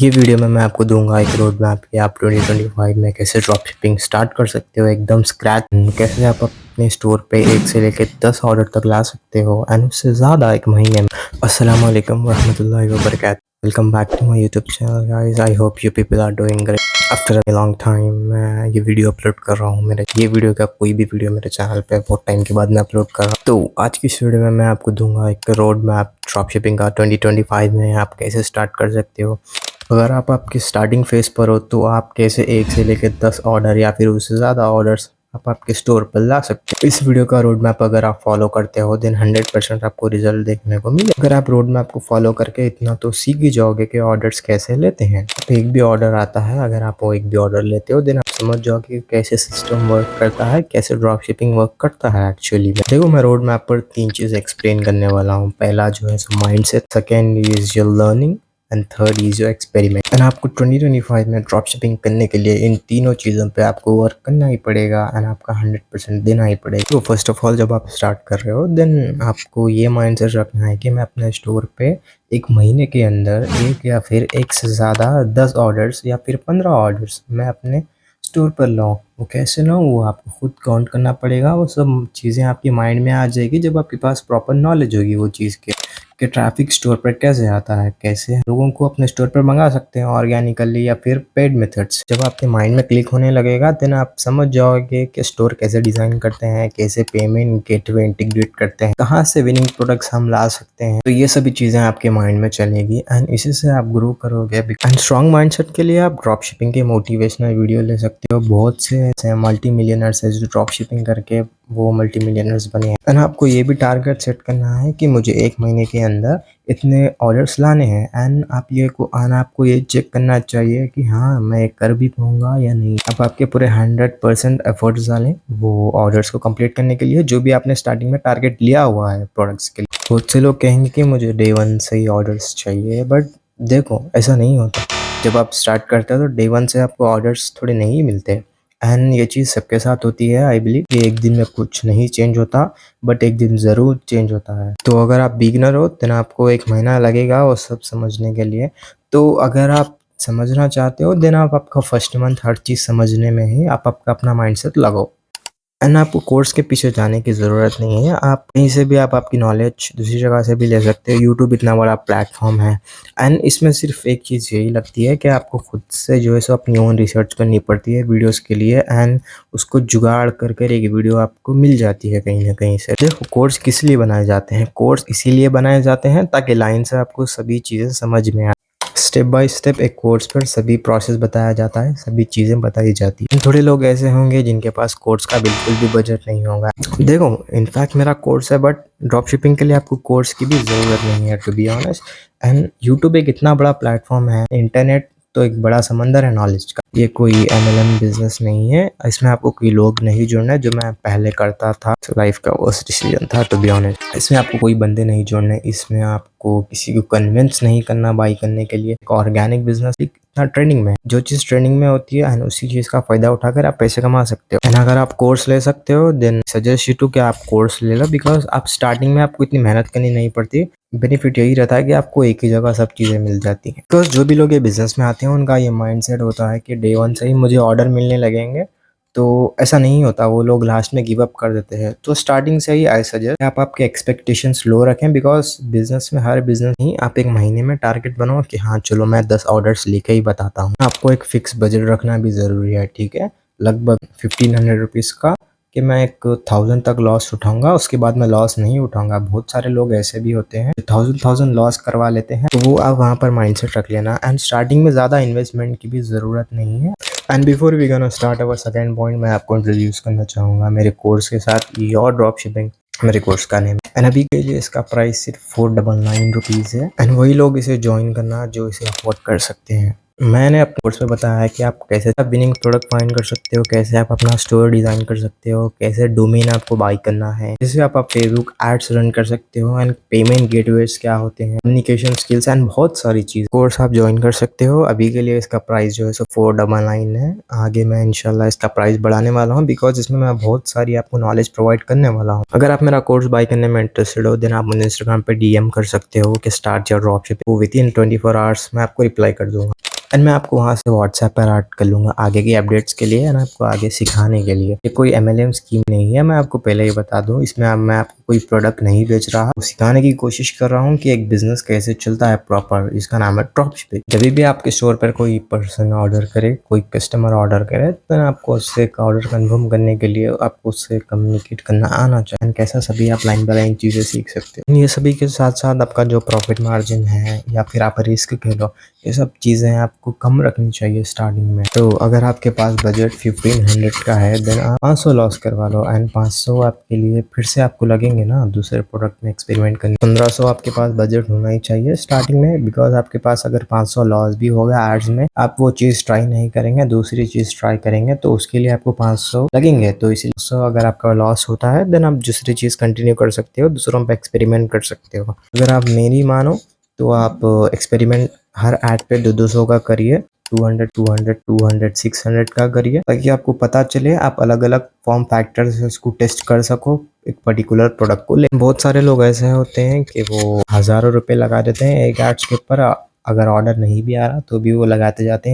ये वीडियो में मैं आपको दूंगा एक रोड मैप कि आप 2025 में कैसे ड्रॉप शिपिंग स्टार्ट कर सकते हो एकदम स्क्रैच। कैसे आप अपने स्टोर पे 1 से लेकर 10 ऑर्डर तक ला सकते हो एंड उससे ज़्यादा एक महीने में। अस्सलाम वालेकुम रहमतुल्लाहि व बरकातहू। Welcome back to my YouTube channel guys. I hope you people are doing great. After a long time मैं ये वीडियो अपलोड कर रहा हूँ। ये वीडियो का कोई भी वीडियो मेरे चैनल पे बहुत टाइम के बाद मैं अपलोड कर रहा हूँ। तो आज की इस वीडियो में मैं आपको दूंगा एक रोड मैप ड्रॉप शिपिंग का 2025 में आप कैसे स्टार्ट कर सकते हो। अगर आप आपकी स्टार्टिंग फेज पर हो तो आप कैसे 1 से लेकर 10 ऑर्डर या फिर उससे ज़्यादा ऑर्डर्स आप आपके स्टोर पर ला सकते हो। इस वीडियो का रोड मैप अगर आप फॉलो करते हो देन 100% आपको रिजल्ट देखने को मिले। अगर आप रोड मैप को फॉलो करके इतना तो सीख ही जाओगे कि ऑर्डर्स कैसे लेते हैं। एक भी ऑर्डर आता है, अगर आप वो एक भी ऑर्डर लेते हो देन आप समझ जाओगे कि कैसे सिस्टम वर्क करता है, कैसे ड्रॉप शिपिंग वर्क करता है एक्चुअली में। देखो, मैं रोड मैप पर 3 चीज़ एक्सप्लेन करने वाला हूँ। पहला जो है so mindset, second is your learning and third is your experiment. And आपको 2025 में ड्रॉप शिपिंग करने के लिए इन तीनों चीज़ों पे आपको वर्क करना ही पड़ेगा एंड आपका 100% देना ही पड़ेगा। तो फर्स्ट ऑफ ऑल जब आप स्टार्ट कर रहे हो देन आपको ये माइंडसेट रखना है कि मैं अपने स्टोर पे एक महीने के अंदर एक या फिर एक से ज़्यादा 10 ऑर्डर्स या फिर 15 ऑर्डर्स मैं अपने स्टोर पर लाऊं। वो कैसे लाऊं वो आपको खुद काउंट करना पड़ेगा। वो सब चीज़ें आपकी माइंड में आ जाएगी जब आपके पास प्रॉपर नॉलेज होगी वो चीज़ के कि ट्रैफिक स्टोर पर कैसे आता है, कैसे लोगों को अपने स्टोर पर मंगा सकते हैं ऑर्गेनिकली या फिर पेड मेथड्स। जब आपके माइंड में क्लिक होने लगेगा देन आप समझ जाओगे कि स्टोर कैसे डिज़ाइन करते हैं, कैसे पेमेंट गेटवे इंटीग्रेट करते हैं, कहाँ से विनिंग प्रोडक्ट्स हम ला सकते हैं। तो ये सभी चीज़ें आपके माइंड में चलेगी एंड इसी से आप ग्रो करोगे। एंड स्ट्रॉन्ग माइंडसेट के लिए आप ड्रॉप शिपिंग के मोटिवेशनल वीडियो ले सकते हो। बहुत से ऐसे मल्टी मिलियनर्स है जो ड्रॉप शिपिंग करके वो मल्टी मिलियनर्स बने हैं। एंड आपको ये भी टारगेट सेट करना है कि मुझे 1 महीने के अंदर इतने ऑर्डर्स लाने हैं एंड आपको ये चेक करना चाहिए कि हाँ मैं कर भी पाऊंगा या नहीं। अब आपके पूरे 100% एफर्ट्स डालें वो ऑर्डर्स को कंप्लीट करने के लिए जो भी आपने स्टार्टिंग में टारगेट लिया हुआ है प्रोडक्ट्स के लिए। बहुत से लोग कहेंगे कि मुझे डे 1 से ही ऑर्डर्स चाहिए, बट देखो ऐसा नहीं होता। जब आप स्टार्ट करते हो तो डे 1 से आपको ऑर्डर्स थोड़े नहीं मिलते एंड ये चीज़ सबके साथ होती है। आई बिलीव कि एक दिन में कुछ नहीं चेंज होता बट एक दिन ज़रूर चेंज होता है। तो अगर आप बिगनर हो देन आपको 1 महीना लगेगा वो सब समझने के लिए। तो अगर आप समझना चाहते हो देन आप आपका फर्स्ट मंथ हर चीज़ समझने में ही आप आपका अपना माइंडसेट लगाओ एंड आपको कोर्स के पीछे जाने की ज़रूरत नहीं है। आप कहीं से भी आप आपकी नॉलेज दूसरी जगह से भी ले सकते हो। यूट्यूब इतना बड़ा प्लेटफॉर्म है एंड इसमें सिर्फ एक चीज़ यही लगती है कि आपको खुद से जो है सो अपनी ओन रिसर्च करनी पड़ती है वीडियोस के लिए एंड उसको जुगाड़ कर कर एक वीडियो आपको मिल जाती है कहीं ना कहीं से। देखो, कोर्स किस लिए बनाए जाते हैं? कोर्स इसीलिए बनाए जाते हैं ताकि लाइन से आपको सभी चीज़ें समझ में आए। स्टेप बाय स्टेप एक कोर्स पर सभी प्रोसेस बताया जाता है, सभी चीज़ें बताई जाती हैं। थोड़े लोग ऐसे होंगे जिनके पास कोर्स का बिल्कुल भी बजट नहीं होगा। देखो, इनफैक्ट मेरा कोर्स है बट ड्रॉप शिपिंग के लिए आपको कोर्स की भी ज़रूरत नहीं है to be honest. And YouTube एक इतना बड़ा प्लेटफॉर्म है, इंटरनेट तो एक बड़ा समंदर है नॉलेज का। ये कोई एमएलएम बिजनेस नहीं है। इसमें आपको कोई लोग नहीं जुड़ने जो मैं पहले करता था। लाइफ का वर्स्ट डिसीजन था टू बी ऑनेस्ट। इसमें आपको कोई बंदे नहीं जोड़ने, इसमें आपको किसी को कन्विंस नहीं करना बाई करने के लिए। एक ऑर्गेनिक बिजनेस इतना ट्रेंडिंग में है, जो चीज़ ट्रेंडिंग में होती है एंड उसी चीज़ का फायदा उठाकर आप पैसे कमा सकते हो। एंड अगर आप कोर्स ले सकते हो देन सजेस्ट यू टू कि आप कोर्स ले लो बिकॉज आप स्टार्टिंग में आपको इतनी मेहनत करनी नहीं पड़ती। बेनिफिट यही रहता है कि आपको एक ही जगह सब चीज़ें मिल जाती हैं। बिकॉज जो भी लोग ये बिजनेस में आते हैं उनका ये माइंडसेट होता है कि डे 1 से ही मुझे ऑर्डर मिलने लगेंगे। तो ऐसा नहीं होता, वो लोग लास्ट में गिव अप कर देते हैं। तो स्टार्टिंग से ही आई सजेस्ट आप आपके एक्सपेक्टेशंस लो रखें बिकॉज बिजनेस में हर बिजनेस ही आप एक महीने में टारगेट बनाओ कि हाँ चलो मैं 10 ऑर्डर्स लेके ही बताता हूँ। आपको एक फिक्स बजट रखना भी ज़रूरी है, ठीक है, लगभग 1500 रुपीज़ का, कि मैं एक 1000 तक लॉस उठाऊंगा, उसके बाद मैं लॉस नहीं उठाऊंगा। बहुत सारे लोग ऐसे भी होते हैं 1000 लॉस करवा लेते हैं। तो वो आप वहाँ पर माइंडसेट रख लेना एंड स्टार्टिंग में ज़्यादा इन्वेस्टमेंट की भी ज़रूरत नहीं है। And before we gonna start our second point, मैं आपको इंट्रोड्यूस करना चाहूँगा मेरे कोर्स के साथ, योर ड्रॉप शिपिंग मेरे कोर्स का नेम। एंड अभी के लिए इसका प्राइस सिर्फ 499 रुपीज़ है एंड वही लोग इसे ज्वाइन करना जो इसे अफोर्ड कर सकते हैं। मैंने अपने कोर्स में बताया है कि आप कैसे आप विनिंग प्रोडक्ट फाइंड कर सकते हो, कैसे आप अपना स्टोर डिज़ाइन कर सकते हो, कैसे डोमेन आपको बाई करना है, जैसे आप फेसबुक एड्स रन कर सकते हो एंड पेमेंट गेटवेज क्या होते हैं, कम्युनिकेशन स्किल्स एंड बहुत सारी चीज़। कोर्स आप ज्वाइन कर सकते हो। अभी के लिए इसका प्राइस जो है सो 499 है। आगे मैं इंशाल्लाह इसका प्राइस बढ़ाने वाला हूँ बिकॉज इसमें मैं बहुत सारी आपको नॉलेज प्रोवाइड करने वाला हूँ। अगर आप मेरा कोर्स बाई करने में इंटरेस्टेड हो देन आप मुझे इंस्टाग्राम पे डीएम कर सकते हो कि start your drop shipping. With in 24 hours मैं आपको रिप्लाई कर दूंगा। एंड मैं आपको वहाँ से व्हाट्सएप पर ऐड कर लूँगा आगे की अपडेट्स के लिए एंड आपको आगे सिखाने के लिए। ये कोई MLM स्कीम नहीं है, मैं आपको पहले ही बता दूँ। इसमें मैं आपको कोई प्रोडक्ट नहीं बेच रहा, सिखाने की कोशिश कर रहा हूँ कि एक बिजनेस कैसे चलता है प्रॉपर। इसका नाम है ड्रॉप शिपिंग। जब भी आपके स्टोर पर कोई पर्सन ऑर्डर करे, कोई कस्टमर ऑर्डर करे, तो आपको उससे एक ऑर्डर कन्फर्म करने के लिए आपको उससे कम्युनिकेट करना आना चाहिए। कैसा सभी आप लाइन बाय लाइन चीज़ें सीख सकते हो। ये सभी के साथ साथ आपका जो प्रॉफिट मार्जिन है या फिर आप रिस्क कह लो, ये सब चीज़ें आपको कम रखनी चाहिए स्टार्टिंग में। तो अगर आपके पास बजट 1500 का है, देन आप 500 लॉस करवा लो एंड 500 आपके लिए फिर से आपको लगेंगे ना दूसरे प्रोडक्ट में एक्सपेरिमेंट करने। 1500 आपके पास बजट होना ही चाहिए स्टार्टिंग में, बिकॉज आपके पास अगर 500 लॉस भी हो गया एड्स में, आप वो चीज़ ट्राई नहीं करेंगे, दूसरी चीज़ ट्राई करेंगे, तो उसके लिए आपको 500 लगेंगे। तो इसीलिए अगर आपका लॉस होता है, देन आप दूसरी चीज़ कंटिन्यू कर सकते हो, दूसरों पर एक्सपेरिमेंट कर सकते हो। अगर आप मेरी मानो तो आप एक्सपेरिमेंट हर ऐड पे 200 का करिए, 200, 200, 200, 600 का करिए, ताकि आपको पता चले, आप अलग अलग फॉर्म फैक्टर से उसको टेस्ट कर सको एक पर्टिकुलर प्रोडक्ट को। लेकिन बहुत सारे लोग ऐसे होते हैं कि वो हज़ारों रुपए लगा देते हैं एक एड्स के ऊपर, अगर ऑर्डर नहीं भी आ रहा तो भी वो लगाते जाते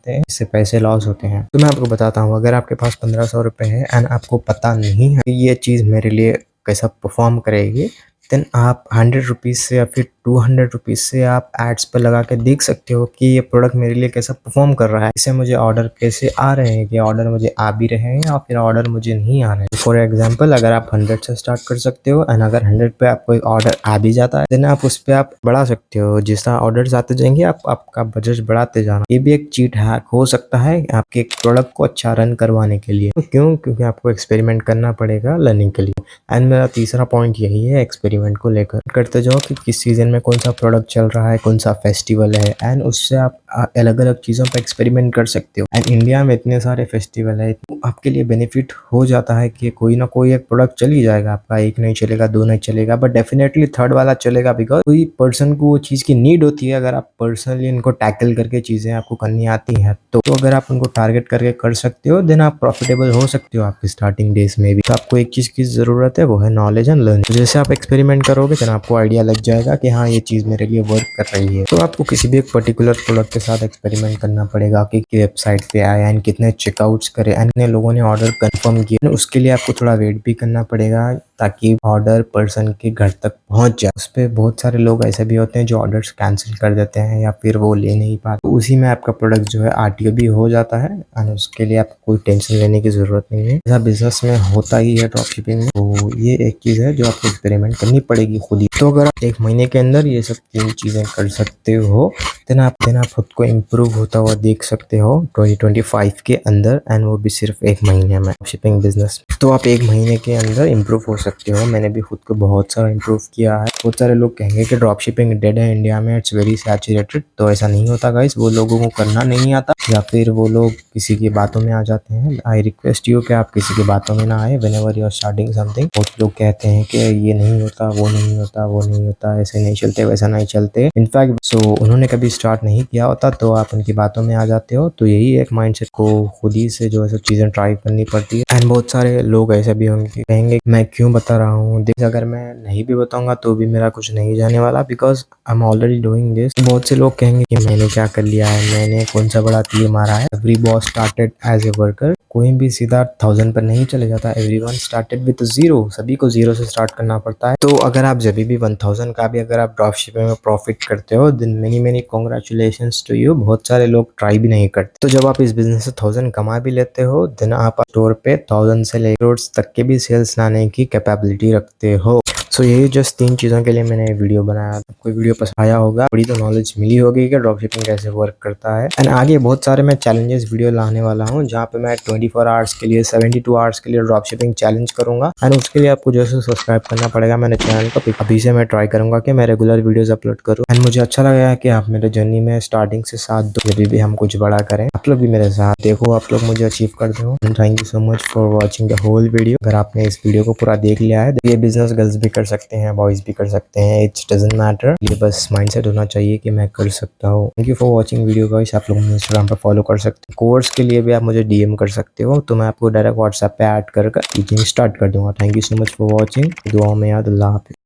हैं, इससे पैसे लॉस होते हैं। तो मैं आपको बताता हूँ, अगर आपके पास 1500 रुपये है एंड आपको पता नहीं है कि ये चीज़ मेरे लिए कैसा परफॉर्म करेगी, देन आप 100 रुपीज़ से या फिर 200 रुपीज़ से आप एड्स पर लगा के देख सकते हो कि ये प्रोडक्ट मेरे लिए कैसा परफॉर्म कर रहा है, इससे मुझे ऑर्डर कैसे आ रहे हैं, कि ऑर्डर मुझे आ भी रहे हैं या फिर ऑर्डर मुझे नहीं आ रहे हैं। फॉर एग्जांपल, अगर आप 100 से स्टार्ट कर सकते हो एंड अगर 100 पे आपको एक ऑर्डर आ भी जाता है, देन आप उस पर आप बढ़ा सकते हो। जिस तरह ऑर्डर्स आते जाएंगे आपका बजट बढ़ाते जाना। ये भी एक चीट हैक हो सकता है आपके एक प्रोडक्ट को अच्छा रन करवाने के लिए। क्योंकि आपको एक्सपेरिमेंट करना पड़ेगा लर्निंग के लिए। एंड मेरा तीसरा पॉइंट यही है, एक्सपेरिमेंट को लेकर करते जाओ कि किस सीजन में कौन सा प्रोडक्ट चल रहा है, कौन सा फेस्टिवल है, एंड उससे आप अलग अलग चीज़ों पर एक्सपेरिमेंट कर सकते हो। एंड इंडिया में इतने सारे फेस्टिवल है, तो आपके लिए बेनिफिट हो जाता है कि कोई ना कोई एक प्रोडक्ट चल ही जाएगा आपका। एक नहीं चलेगा, दो नहीं चलेगा, बट डेफिनेटली थर्ड वाला चलेगा, बिकॉज कोई पर्सन को वो चीज़ की नीड होती है। अगर आप पर्सनली इनको टैकल करके चीज़ें आपको करनी आती हैं, तो अगर आप उनको टारगेट करके कर सकते हो, देन आप प्रॉफिटेबल हो सकते हो आपके स्टार्टिंग डेज में भी। तो आपको एक चीज़ की ज़रूरत है, वो है नॉलेज एंड लर्निंग। जैसे आप एक्सपेरिमेंट करोगे, देन आपको आइडिया लग जाएगा कि हाँ, ये चीज़ मेरे लिए वर्क कर रही है। तो आपको किसी भी एक पर्टिकुलर प्रोडक्ट के साथ एक्सपेरिमेंट करना पड़ेगा कि वेबसाइट पे आया एंड कितने चेकआउट्स करे एंड कितने लोगों ने ऑर्डर कंफर्म किया। उसके लिए आपको थोड़ा वेट भी करना पड़ेगा, ताकि ऑर्डर पर्सन के घर तक पहुंच जाए। उस पर बहुत सारे लोग ऐसे भी होते हैं जो ऑर्डर्स कैंसिल कर देते हैं या फिर वो ले नहीं पाते, तो उसी में आपका प्रोडक्ट जो है RTO भी हो जाता है एंड उसके लिए आपको कोई टेंशन लेने की जरूरत नहीं है। ऐसा बिजनेस में होता ही है ड्रॉप शिपिंग में। तो ये एक चीज़ है जो आपको एक्सपेरिमेंट करनी पड़ेगी खुद ही। तो अगर आप एक महीने के अंदर ये सब 3 चीज़ें कर सकते हो, देन आप खुद को इम्प्रूव होता हुआ देख सकते हो 2025 के अंदर, एंड वो भी सिर्फ एक महीने में शिपिंग बिजनेस। तो आप एक महीने के अंदर इम्प्रूव हो सकते हो। मैंने भी खुद को बहुत सारा इम्प्रूव किया है। बहुत सारे लोग कहेंगे कि ड्रॉप शिपिंग डेड है इंडिया में, इट्स वेरी सैचुरेटेड, तो ऐसा नहीं होता गाइस। वो लोगों को करना नहीं आता या फिर वो लोग किसी की बातों में आ जाते हैं। आई रिक्वेस्ट यू कि आप किसी की बातों में ना आए whenever you are starting something. बहुत लोग कहते हैं कि ये नहीं होता, वो नहीं होता, वो नहीं होता, ऐसे नहीं चलते, वैसा नहीं चलते। इनफैक्ट उन्होंने कभी स्टार्ट नहीं किया होता, तो आप उनकी बातों में आ जाते हो। तो यही एक माइंडसेट को खुद ही से जो है सब चीज़ें ट्राई करनी पड़ती है। एंड बहुत सारे लोग ऐसे भी होंगे कहेंगे मैं क्यों बता रहा हूँ, देख अगर मैं नहीं भी बताऊंगा तो भी मेरा कुछ नहीं जाने वाला, because I am already doing this. बहुत से लोग कहेंगे कि मैंने क्या कर लिया है, मैंने कौन सा बड़ा तीर मारा है। Every boss started as a worker. कोई भी सीधा 1000 पर नहीं चले जाता। Everyone started with 0। सभी को 0 से स्टार्ट करना पड़ता है। तो अगर आप जब भी 1000 का भी अगर आप ड्रॉप शिपिंग में प्रॉफिट करते हो, then many many congratulations to you. बहुत सारे लोग ट्राई भी नहीं करते। तो जब आप इस बिजनेस से 1000 कमा भी लेते हो, देन आप स्टोर पे 1000 से लेकर करोड़ तक के भी सेल्स लाने की कैपेबिलिटी रखते हो। सो यही जस्ट 3 चीज़ों के लिए मैंने वीडियो बनाया। आपको वीडियो पसंद आया होगा, बड़ी तो नॉलेज मिली होगी कि ड्रॉप शिपिंग कैसे वर्क करता है। एंड आगे बहुत सारे मैं चैलेंजेस वीडियो लाने वाला हूँ, जहाँ पे मैं 24 आवर्स के लिए 72 आवर्स के लिए ड्रॉप शिपिंग चैलेंज करूंगा। एंड उसके लिए आपको जो है सब्सक्राइब करना पड़ेगा मेरे चैनल को। अभी से मैं ट्राई करूंगा कि मैं रेगुलर वीडियोस अपलोड करूँ। एंड मुझे अच्छा लगा है कि आप मेरे जर्नी में स्टार्टिंग से साथ दो, जब भी हम कुछ बड़ा करें आप लोग भी मेरे साथ देखो, आप लोग मुझे अचीव कर दो। Thank you so much for watching the whole video. अगर आपने इस वीडियो को पूरा देख लिया है, तो ये बिजनेस गर्ल्स भी कर सकते हैं, बॉयज भी कर सकते हैं, इट्स डजंट मैटर। ये बस माइंडसेट होना चाहिए कि मैं कर सकता हूँ। Thank you for watching video guys. आप लोग मुझे इंस्टाग्राम पर फॉलो कर सकते हो। कोर्स के लिए भी आप मुझे DM कर सकते हो, तो मैं आपको डायरेक्ट व्हाट्सएप पे ऐड कर टीचिंग स्टार्ट कर दूंगा। Thank you so much for watching. दुआओं में याद। अल्लाह हाफिज़।